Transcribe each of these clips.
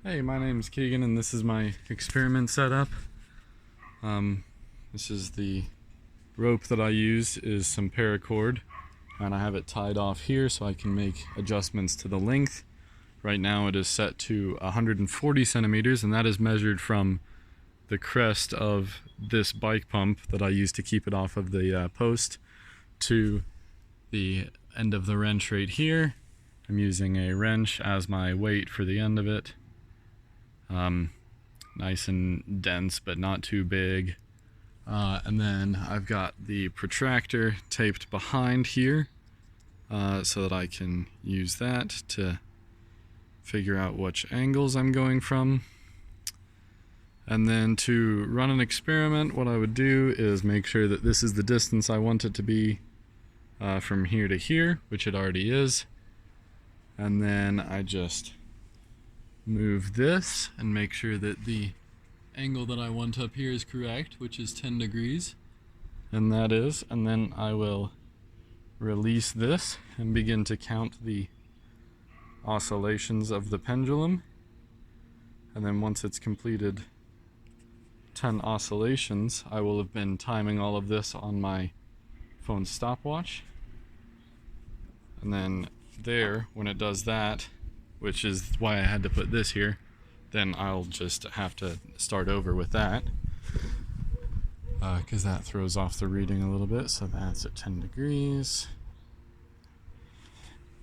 Hey, my name's Keegan and this is my experiment setup. This is the rope that I use is some paracord, and I have it tied off here so I can make adjustments to the length. Right now it is set to 140 centimeters, and that is measured from the crest of this bike pump that I use to keep it off of the post to the end of the wrench right here. I'm using a wrench as my weight for the end of it. Nice and dense, but not too big. And then I've got the protractor taped behind here so that I can use that to figure out which angles I'm going from. And then to run an experiment, what I would do is make sure that this is the distance I want it to be from here to here, which it already is. And then I just move this and make sure that the angle that I want up here is correct, which is 10 degrees. And that is, and then I will release this and begin to count the oscillations of the pendulum. And then once it's completed 10 oscillations, I will have been timing all of this on my phone stopwatch. And then there, when it does that, which is why I had to put this here, then I'll just have to start over with that because that throws off the reading a little bit. So that's at 10 degrees.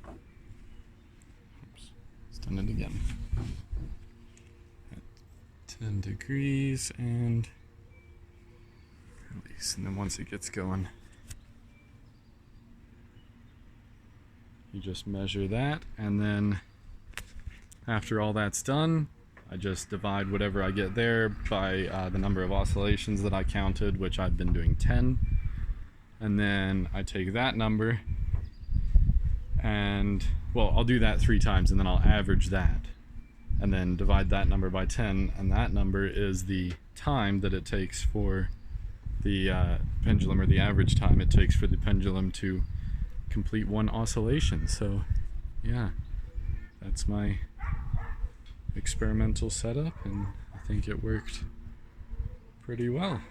Oops, let's done it again. At 10 degrees and release. And then once it gets going, you just measure that, and then after all that's done, I just divide whatever I get there by the number of oscillations that I counted, which I've been doing 10. And then I take that number and, well, I'll do that 3 times and then I'll average that. And then divide that number by 10, and that number is the time that it takes for the pendulum, or the average time it takes for the pendulum to complete one oscillation. So, yeah, that's my experimental setup, and I think it worked pretty well.